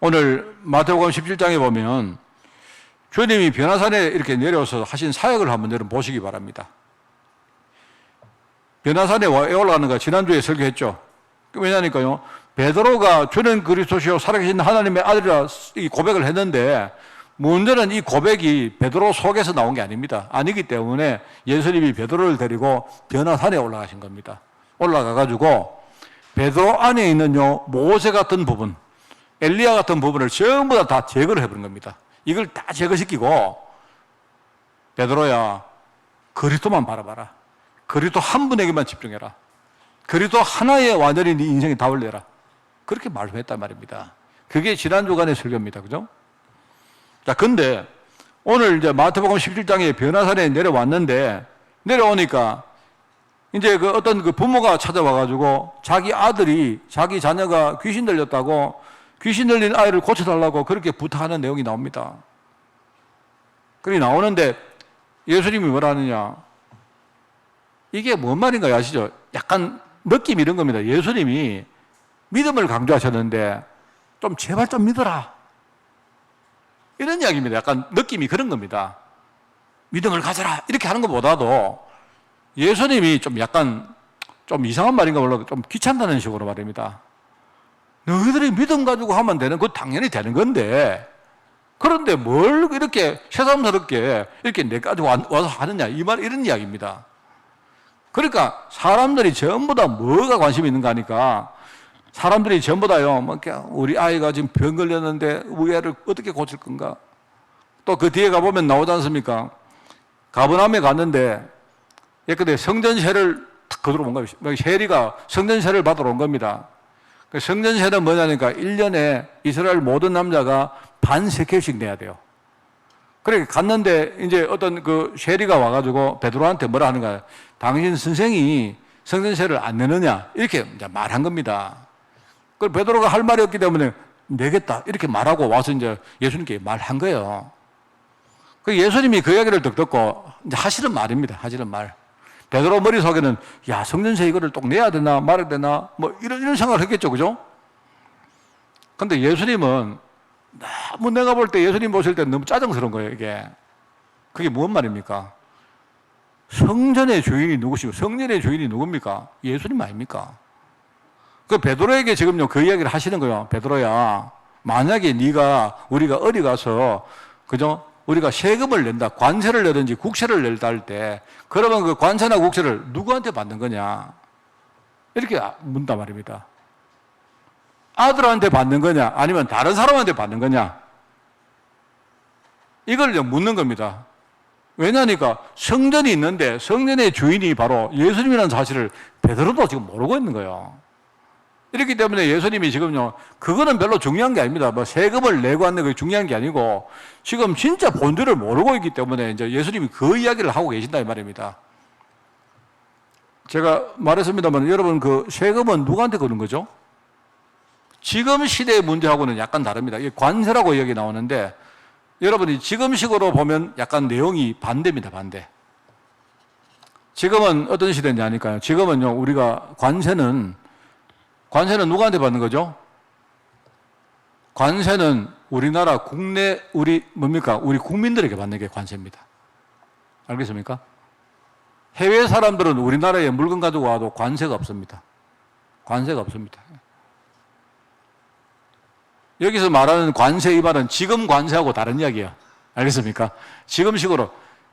오늘 마태복음 17장에 보면 주님이 변화산에 이렇게 내려와서 하신 사역을 한번 여러분 보시기 바랍니다. 변화산에 올라가는 거 지난주에 설교했죠. 왜냐니까요. 베드로가 주는 그리스도시요 살아계신 하나님의 아들이라 이 고백을 했는데 문제는 이 고백이 베드로 속에서 나온 게 아닙니다. 아니기 때문에 예수님이 베드로를 데리고 변화산에 올라가신 겁니다. 올라가가지고 베드로 안에 있는요 모세 같은 부분, 엘리야 같은 부분을 전부 다 제거를 해버린 겁니다. 이걸 다 제거시키고 베드로야 그리스도만 바라봐라. 그리스도 한 분에게만 집중해라. 그리스도 하나에 완전히 네 인생이 다 올려라. 그렇게 말씀했단 말입니다. 그게 지난 주간의 설교입니다. 그죠? 자, 근데 오늘 이제 마태복음 17장에 변화산에 내려왔는데 내려오니까 이제 그 어떤 그 부모가 찾아와가지고 자기 아들이 자기 자녀가 귀신 들렸다고 귀신 들린 아이를 고쳐달라고 그렇게 부탁하는 내용이 나옵니다. 그렇게 나오는데 예수님이 뭐라 하느냐. 이게 뭔 말인가 아시죠? 약간 느낌 이런 겁니다. 예수님이 믿음을 강조하셨는데 좀 제발 좀 믿어라. 이런 이야기입니다. 약간 느낌이 그런 겁니다. 믿음을 가져라. 이렇게 하는 것보다도 예수님이 좀 약간 좀 이상한 말인가 몰라도 좀 귀찮다는 식으로 말입니다. 너희들이 믿음 가지고 하면 되는 거 당연히 되는 건데 그런데 뭘 이렇게 새삼스럽게 이렇게 내까지 와서 하느냐 이런 이야기입니다. 그러니까 사람들이 전부 다 뭐가 관심이 있는가 하니까 사람들이 전부 다요 뭐 우리 아이가 지금 병 걸렸는데 우리 애를 어떻게 고칠 건가. 또 그 뒤에 가보면 나오지 않습니까? 가버나움에 갔는데 예컨대 성전세를 탁 거두러 온 겁니다. 세리가 성전세를 받으러 온 겁니다. 성전세는 뭐냐니까 1년에 이스라엘 모든 남자가 반 세켈씩 내야 돼요. 그래 갔는데 이제 어떤 그 쉐리가 와가지고 베드로한테 뭐라 하는 거야? 당신 선생이 성전세를 안 내느냐? 이렇게 이제 말한 겁니다. 그 베드로가 할 말이 없기 때문에 내겠다 이렇게 말하고 와서 이제 예수님께 말한 거예요. 그 예수님이 그 이야기를 듣고 이제 하시는 말입니다. 하시는 말. 베드로 머릿속에는 야 성전세 이거를 꼭 내야 되나 말아야 되나 뭐 이런 생각을 했겠죠, 그죠? 근데 예수님은 너무 내가 볼 때 예수님 보실 때 너무 짜증스러운 거예요, 이게. 그게 무슨 말입니까? 성전의 주인이 누구시고 성전의 주인이 누굽니까? 예수님 아닙니까? 그 베드로에게 지금요 그 이야기를 하시는 거예요. 베드로야, 만약에 네가 우리가 어디 가서 그죠? 우리가 세금을 낸다, 관세를 내든지 국세를 낼다 할 때 그러면 그 관세나 국세를 누구한테 받는 거냐? 이렇게 묻단 말입니다. 아들한테 받는 거냐? 아니면 다른 사람한테 받는 거냐? 이걸 묻는 겁니다. 왜냐니까 성전이 있는데 성전의 주인이 바로 예수님이라는 사실을 베드로도 지금 모르고 있는 거예요. 이렇기 때문에 예수님이 지금요, 그거는 별로 중요한 게 아닙니다. 뭐 세금을 내고 안 내고 중요한 게 아니고 지금 진짜 본질을 모르고 있기 때문에 이제 예수님이 그 이야기를 하고 계신다 이 말입니다. 제가 말했습니다만 여러분 그 세금은 누구한테 거는 거죠? 지금 시대의 문제하고는 약간 다릅니다. 이게 관세라고 여기 나오는데 여러분이 지금식으로 보면 약간 내용이 반대입니다. 반대. 지금은 어떤 시대인지 아니까요. 지금은요 우리가 관세는 누구한테 받는 거죠? 관세는 우리나라 국내 우리 국민들에게 받는 게 관세입니다. 알겠습니까? 해외 사람들은 우리나라에 물건 가지고 와도 관세가 없습니다. 관세가 없습니다. 여기서 말하는 관세 이 말은 지금 관세하고 다른 이야기예요. 알겠습니까? 지금식으로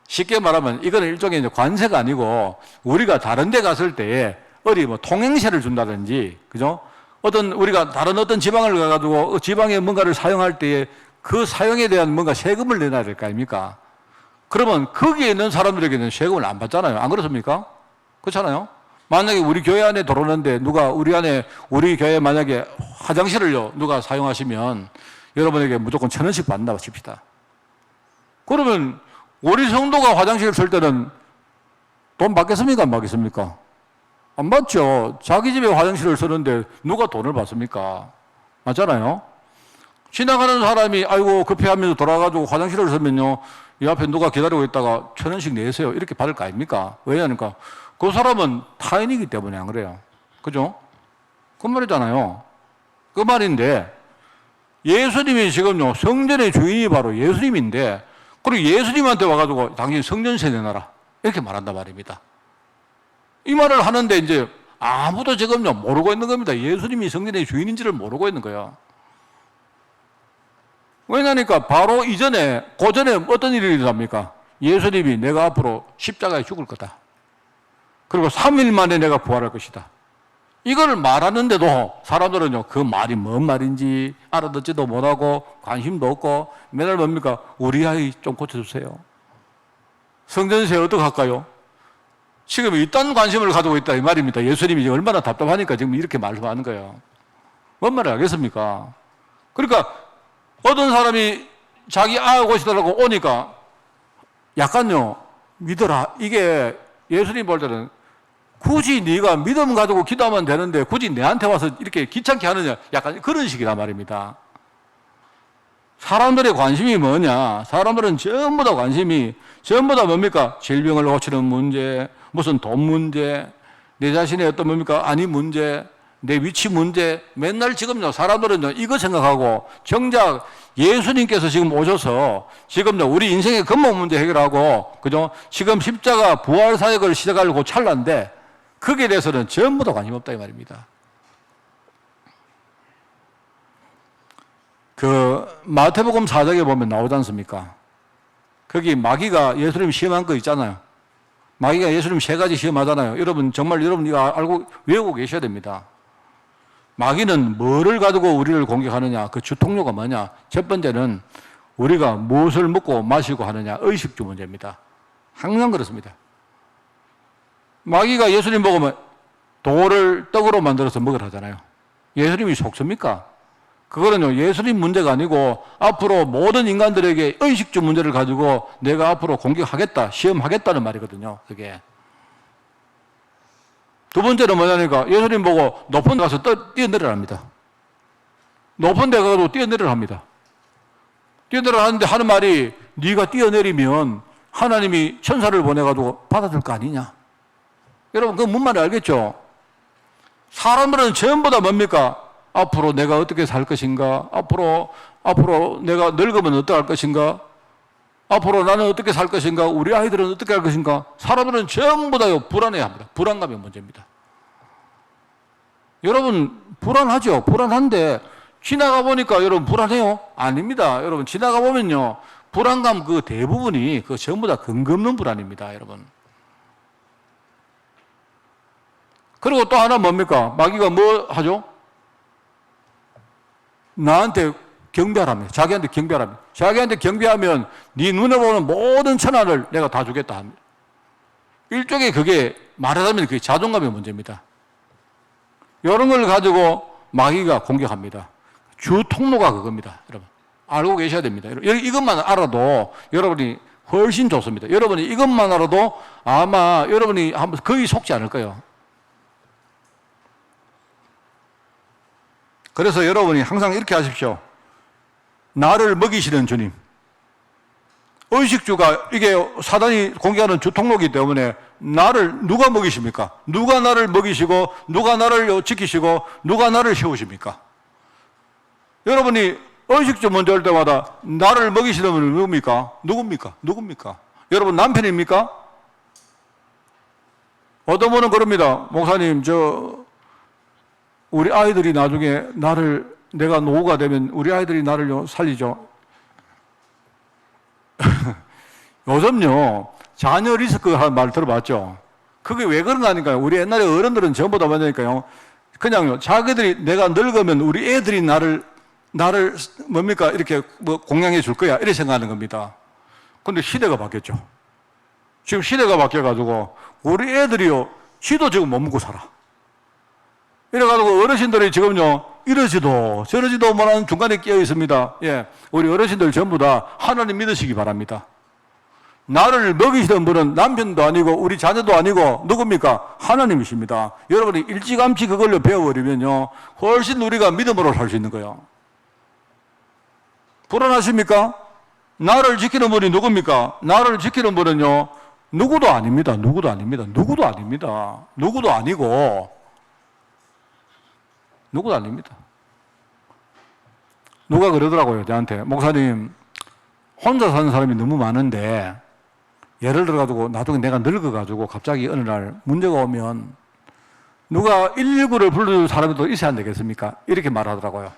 쉽게 말하면 이거는 일종의 이제 관세가 아니고 우리가 다른 데 갔을 때에 어디 뭐 통행세를 준다든지, 그죠? 우리가 다른 어떤 지방을 가가지고 지방에 뭔가를 사용할 때에 그 사용에 대한 뭔가 세금을 내놔야 될 거 아닙니까? 그러면 거기에 있는 사람들에게는 세금을 안 받잖아요. 안 그렇습니까? 그렇잖아요? 만약에 우리 교회 안에 들어오는데 우리 교회 만약에 화장실을요, 누가 사용하시면 여러분에게 무조건 1,000원씩 받는다고 칩시다. 그러면 우리 성도가 화장실을 쓸 때는 돈 받겠습니까? 안 받겠습니까? 안 받죠. 자기 집에 화장실을 쓰는데 누가 돈을 받습니까? 맞잖아요? 지나가는 사람이 아이고 급해하면서 돌아가지고 화장실을 쓰면요, 이 앞에 누가 기다리고 있다가 1,000원씩 내세요. 이렇게 받을 거 아닙니까? 왜냐니까 그 사람은 타인이기 때문에 안 그래요. 그죠? 그 말이잖아요. 그 말인데 예수님이 지금요 성전의 주인이 바로 예수님인데 그리고 예수님한테 와가지고 당신 성전세 내놔라 이렇게 말한단 말입니다. 이 말을 하는데 이제 아무도 지금요 모르고 있는 겁니다. 예수님이 성전의 주인인지를 모르고 있는 거예요. 왜냐니까 바로 고전에 어떤 일이 일어납니까? 예수님이 내가 앞으로 십자가에 죽을 거다. 그리고 3일 만에 내가 부활할 것이다. 이걸 말하는데도 사람들은요, 그 말이 뭔 말인지 알아듣지도 못하고 관심도 없고 맨날 뭡니까? 우리 아이 좀 고쳐주세요. 성전세 어떡할까요? 지금 이딴 관심을 가지고 있다 이 말입니다. 예수님이 얼마나 답답하니까 지금 이렇게 말씀하는 거예요. 뭔 말을 하겠습니까? 그러니까 어떤 사람이 자기 아가 고치더라고 오니까 약간요 믿어라. 이게 예수님 볼 때는 굳이 네가 믿음 가지고 기도하면 되는데 굳이 내한테 와서 이렇게 귀찮게 하느냐 약간 그런 식이란 말입니다. 사람들의 관심이 뭐냐? 사람들은 전부 다 관심이 전부 다 뭡니까? 질병을 고치는 문제, 무슨 돈 문제, 내 자신의 어떤 뭡니까? 아니 문제, 내 위치 문제, 맨날 지금요 사람들은요 이거 생각하고 정작 예수님께서 지금 오셔서 지금요 우리 인생의 근본 문제 해결하고 그죠? 지금 십자가 부활 사역을 시작하려고 찰나인데 거기에 대해서는 전부 다 관심 없다 이 말입니다. 그 마태복음 4장에 보면 나오지 않습니까? 거기 마귀가 예수님 시험한 거 있잖아요. 마귀가 예수님 3가지 시험하잖아요. 여러분 정말 여러분 이거 알고 외우고 계셔야 됩니다. 마귀는 뭐를 가지고 우리를 공격하느냐? 그 주통료가 뭐냐? 첫 번째는 우리가 무엇을 먹고 마시고 하느냐? 의식주 문제입니다. 항상 그렇습니다. 마귀가 예수님 보고 돌을 떡으로 만들어서 먹으라 하잖아요. 예수님이 속습니까? 그거는요, 예수님 문제가 아니고 앞으로 모든 인간들에게 의식주 문제를 가지고 내가 앞으로 공격하겠다, 시험하겠다는 말이거든요, 그게. 두 번째는 뭐냐니까 예수님 보고 높은 데 가서 뛰어내려랍니다. 높은 데 가서 뛰어내려합니다. 뛰어내려하는데 하는 말이 네가 뛰어내리면 하나님이 천사를 보내가지고 받아줄 거 아니냐. 여러분 그 뭔 말인지 알겠죠? 사람들은 전부 다 뭡니까? 앞으로 내가 어떻게 살 것인가? 앞으로 내가 늙으면 어떻게 할 것인가? 앞으로 나는 어떻게 살 것인가? 우리 아이들은 어떻게 할 것인가? 사람들은 전부 다 불안해합니다. 불안감이 문제입니다. 여러분 불안하죠? 불안한데 지나가 보니까 여러분 불안해요? 아닙니다. 여러분 지나가 보면요 불안감 그 대부분이 그 전부 다 근거 없는 불안입니다. 여러분. 그리고 또 하나 뭡니까? 마귀가 뭐 하죠? 나한테 경배하랍니다. 자기한테 경배하랍니다. 자기한테 경배하면 네 눈에 보는 모든 천하를 내가 다 주겠다 합니다. 일종의 그게 말하자면 그게 자존감의 문제입니다. 이런 걸 가지고 마귀가 공격합니다. 주 통로가 그겁니다. 여러분 알고 계셔야 됩니다. 이것만 알아도 여러분이 훨씬 좋습니다. 여러분이 이것만 알아도 아마 여러분이 한번 거의 속지 않을 거예요. 그래서 여러분이 항상 이렇게 하십시오. 나를 먹이시는 주님. 의식주가 이게 사단이 공격하는 주 통로이기 때문에 나를 누가 먹이십니까? 누가 나를 먹이시고 누가 나를 지키시고 누가 나를 세우십니까? 여러분이 의식주 먼저 할 때마다 나를 먹이시는 분은 누굽니까? 누굽니까? 여러분 남편입니까? 어떤 분은 그럽니다. 목사님 우리 아이들이 나중에 내가 노후가 되면 우리 아이들이 나를 살리죠. 요즘요, 자녀 리스크 하는 말 들어봤죠? 그게 왜 그런가 하니까요. 우리 옛날에 어른들은 전부 다 뭐냐니까요. 그냥요, 자기들이 내가 늙으면 우리 애들이 나를 뭡니까? 이렇게 공양해 줄 거야. 이렇게 생각하는 겁니다. 근데 시대가 바뀌었죠. 지금 시대가 바뀌어가지고 우리 애들이요, 지도 지금 못 먹고 살아. 이래가지고 어르신들이 지금요, 이러지도 저러지도 못하는 중간에 끼어 있습니다. 예. 우리 어르신들 전부 다 하나님 믿으시기 바랍니다. 나를 먹이시던 분은 남편도 아니고 우리 자녀도 아니고 누굽니까? 하나님이십니다. 여러분이 일찌감치 그걸로 배워버리면요, 훨씬 우리가 믿음으로 살 수 있는 거예요. 불안하십니까? 나를 지키는 분이 누굽니까? 나를 지키는 분은요, 누구도 아닙니다. 누구도 아니고, 누구도 아닙니다. 누가 그러더라고요, 저한테. 목사님, 혼자 사는 사람이 너무 많은데, 예를 들어가지고, 나중에 내가 늙어가지고, 갑자기 어느 날 문제가 오면, 누가 119를 불러줄 사람이 또 있어야 안 되겠습니까? 이렇게 말하더라고요.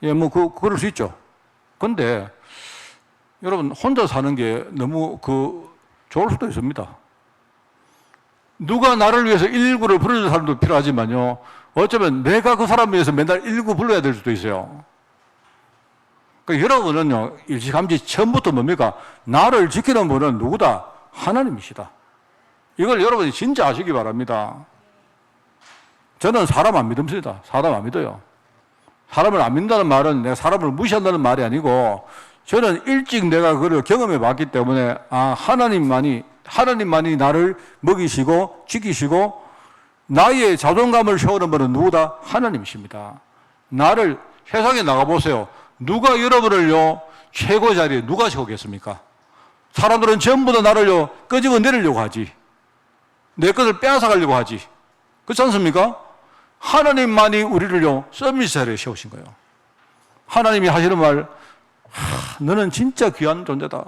예, 그럴 수 있죠. 근데, 여러분, 혼자 사는 게 너무 좋을 수도 있습니다. 누가 나를 위해서 119를 불러줄 사람도 필요하지만요, 어쩌면 내가 그 사람을 위해서 맨날 119 불러야 될 수도 있어요. 그러니까 여러분은요, 일찌감치 처음부터 뭡니까? 나를 지키는 분은 누구다? 하나님이시다. 이걸 여러분이 진짜 아시기 바랍니다. 저는 사람 안 믿습니다. 사람 안 믿어요. 사람을 안 믿는다는 말은 내가 사람을 무시한다는 말이 아니고, 저는 일찍 내가 그걸 경험해 봤기 때문에, 하나님만이 나를 먹이시고 지키시고 나의 자존감을 세우는 분은 누구다? 하나님이십니다. 나를 세상에 나가보세요. 누가 여러분을요 최고 자리에 누가 세우겠습니까? 사람들은 전부 다 나를요 끄집어 내리려고 하지. 내 것을 빼앗아가려고 하지. 그렇지 않습니까? 하나님만이 우리를요 서밋 자리에 세우신 거예요. 하나님이 하시는 말, 너는 진짜 귀한 존재다.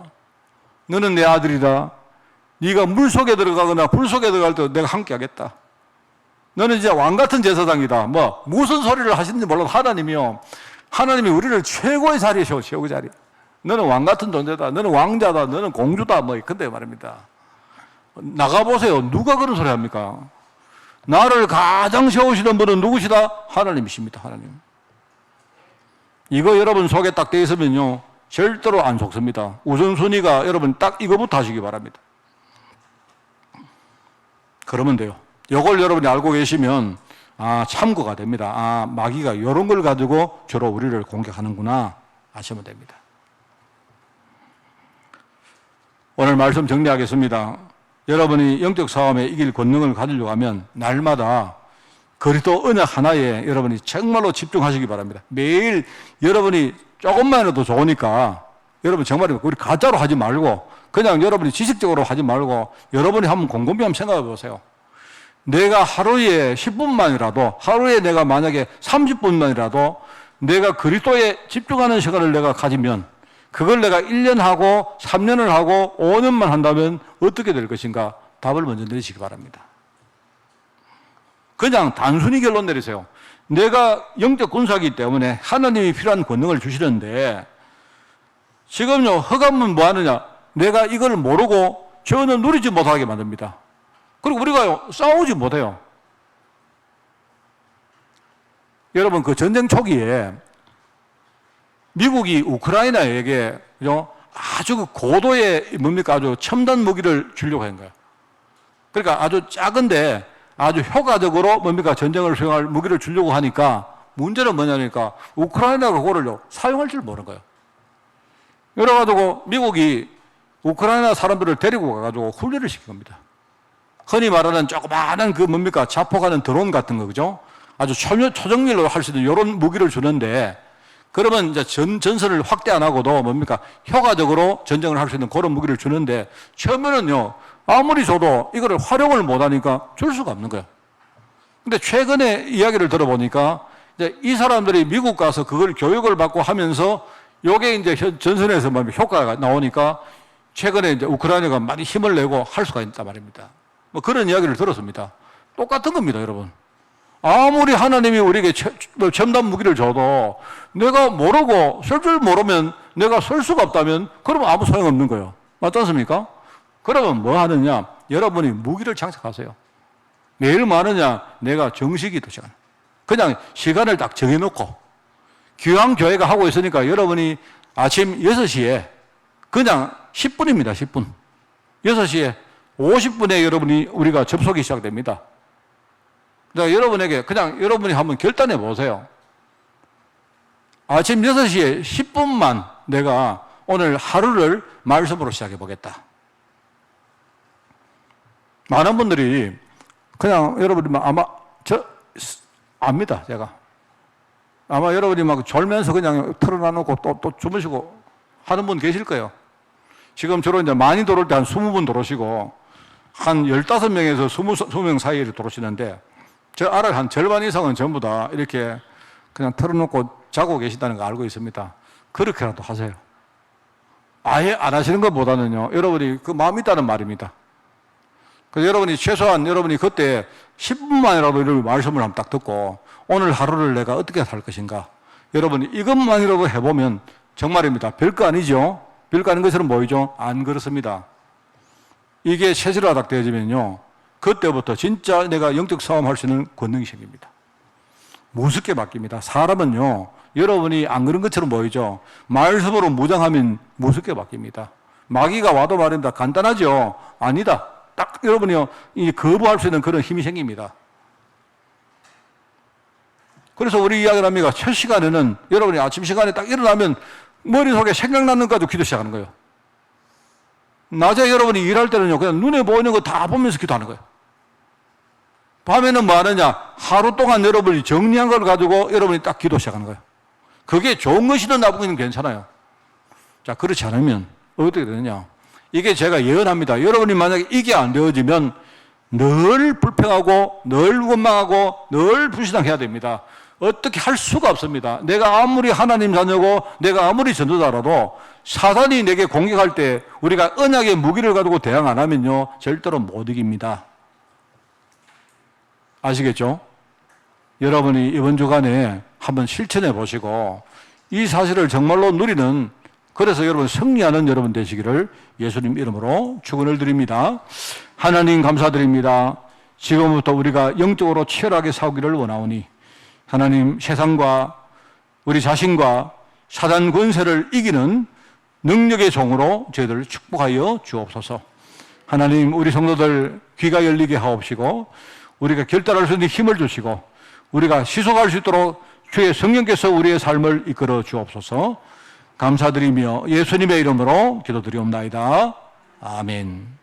너는 내 아들이다. 네가 물 속에 들어가거나 불 속에 들어갈 때 내가 함께 하겠다. 너는 이제 왕 같은 제사장이다. 무슨 소리를 하시는지 몰라도 하나님이 우리를 최고의 자리에 세워, 최고의 자리. 너는 왕 같은 존재다. 너는 왕자다. 너는 공주다. 근데 말입니다. 나가보세요. 누가 그런 소리 합니까? 나를 가장 세우시는 분은 누구시다? 하나님이십니다. 하나님. 이거 여러분 속에 딱 돼 있으면요, 절대로 안 속습니다. 우선순위가 여러분 딱 이거부터 하시기 바랍니다. 그러면 돼요. 이걸 여러분이 알고 계시면 참고가 됩니다. 마귀가 이런 걸 가지고 주로 우리를 공격하는구나 아시면 됩니다. 오늘 말씀 정리하겠습니다. 여러분이 영적 싸움에 이길 권능을 가지려고 하면 날마다 그리스도 언약 하나에 여러분이 정말로 집중하시기 바랍니다. 매일 여러분이 조금만이라도 좋으니까 여러분 정말 우리 가짜로 하지 말고 그냥 여러분이 지식적으로 하지 말고 여러분이 한번 곰곰이 한번 생각해 보세요. 내가 하루에 10분만이라도 하루에 내가 만약에 30분만이라도 내가 그리스도에 집중하는 시간을 내가 가지면 그걸 내가 1년 하고 3년을 하고 5년만 한다면 어떻게 될 것인가 답을 먼저 내리시기 바랍니다. 그냥 단순히 결론 내리세요. 내가 영적 군사이기 때문에 하나님이 필요한 권능을 주시는데 지금요 흑암은 뭐 하느냐? 내가 이걸 모르고 전혀 누리지 못하게 만듭니다. 그리고 우리가 싸우지 못해요. 여러분 그 전쟁 초기에 미국이 우크라이나에게 아주 고도의 아주 첨단 무기를 주려고 한 거예요. 그러니까 아주 작은데 아주 효과적으로 전쟁을 수행할 무기를 주려고 하니까 문제는 뭐냐니까 우크라이나가 그거를 사용할 줄 모르는 거예요. 그래가지고 미국이 우크라이나 사람들을 데리고 가가지고 훈련을 시킨 겁니다. 흔히 말하는 조그마한 자폭하는 드론 같은 거, 그죠? 아주 초정밀로 할 수 있는 이런 무기를 주는데 그러면 이제 전선을 확대 안 하고도 효과적으로 전쟁을 할 수 있는 그런 무기를 주는데 처음에는요, 아무리 줘도 이거를 활용을 못 하니까 줄 수가 없는 거예요. 근데 최근에 이야기를 들어보니까 이제 이 사람들이 미국 가서 그걸 교육을 받고 하면서 요게 이제 전선에서 효과가 나오니까 최근에 이제 우크라이나가 많이 힘을 내고 할 수가 있단 말입니다. 뭐 그런 이야기를 들었습니다. 똑같은 겁니다, 여러분. 아무리 하나님이 우리에게 첨단 무기를 줘도 내가 모르고 쓸 줄 모르면 내가 쓸 수가 없다면 그러면 아무 소용없는 거예요. 맞지 않습니까? 그러면 뭐 하느냐? 여러분이 무기를 장착하세요. 내일 뭐 하느냐? 내가 정식이 도시간. 그냥 시간을 딱 정해놓고 교회가 하고 있으니까 여러분이 아침 6시에 그냥 10분입니다. 10분. 6시에 50분에 우리가 접속이 시작됩니다. 그러니까 여러분에게 그냥 여러분이 한번 결단해 보세요. 아침 6시에 10분만 내가 오늘 하루를 말씀으로 시작해 보겠다. 많은 분들이 그냥 여러분이 아마 압니다, 제가. 아마 여러분이 막 졸면서 그냥 틀어놔놓고 또 주무시고 하는 분 계실 거예요. 지금 주로 이제 많이 들어올 때 한 20분 들어오시고 한 15명에서 20명 사이에 들어오시는데 저 알아 한 절반 이상은 전부 다 이렇게 그냥 틀어놓고 자고 계시다는 거 알고 있습니다. 그렇게라도 하세요. 아예 안 하시는 것보다는요, 여러분이 그 마음이 있다는 말입니다. 그래서 여러분이 최소한 여러분이 그때 10분만이라도 이런 말씀을 한번 딱 듣고 오늘 하루를 내가 어떻게 살 것인가. 여러분이 이것만이라도 해보면 정말입니다. 별거 아니죠? 별거 아닌 것처럼 보이죠? 안 그렇습니다. 이게 체질화 딱 되어지면요, 그때부터 진짜 내가 영적 싸움할 수 있는 권능이 생깁니다. 무섭게 바뀝니다. 사람은요, 여러분이 안 그런 것처럼 보이죠? 말씀으로 무장하면 무섭게 바뀝니다. 마귀가 와도 말입니다. 간단하죠? 아니다. 딱 여러분이요, 이 거부할 수 있는 그런 힘이 생깁니다. 그래서 우리 이야기를 합니다. 첫 시간에는 여러분이 아침 시간에 딱 일어나면 머릿속에 생각나는 것까지 기도 시작하는 거예요. 낮에 여러분이 일할 때는요, 그냥 눈에 보이는 거 다 보면서 기도하는 거예요. 밤에는 뭐 하느냐? 하루 동안 여러분이 정리한 걸 가지고 여러분이 딱 기도 시작하는 거예요. 그게 좋은 것이든 나쁜 것이든 괜찮아요. 자, 그렇지 않으면 어떻게 되느냐? 이게 제가 예언합니다. 여러분이 만약에 이게 안 되어지면 늘 불평하고 늘 원망하고 늘 불신앙해야 됩니다. 어떻게 할 수가 없습니다. 내가 아무리 하나님 자녀고 내가 아무리 전도자라도 사단이 내게 공격할 때 우리가 언약의 무기를 가지고 대항 안 하면요, 절대로 못 이깁니다. 아시겠죠? 여러분이 이번 주간에 한번 실천해 보시고 이 사실을 정말로 누리는, 그래서 여러분 승리하는 여러분 되시기를 예수님 이름으로 축원을 드립니다. 하나님 감사드립니다. 지금부터 우리가 영적으로 치열하게 싸우기를 원하오니 하나님, 세상과 우리 자신과 사단 권세를 이기는 능력의 종으로 저희들을 축복하여 주옵소서. 하나님, 우리 성도들 귀가 열리게 하옵시고 우리가 결단할 수 있는 힘을 주시고 우리가 시속할 수 있도록 주의 성령께서 우리의 삶을 이끌어 주옵소서. 감사드리며 예수님의 이름으로 기도드리옵나이다. 아멘.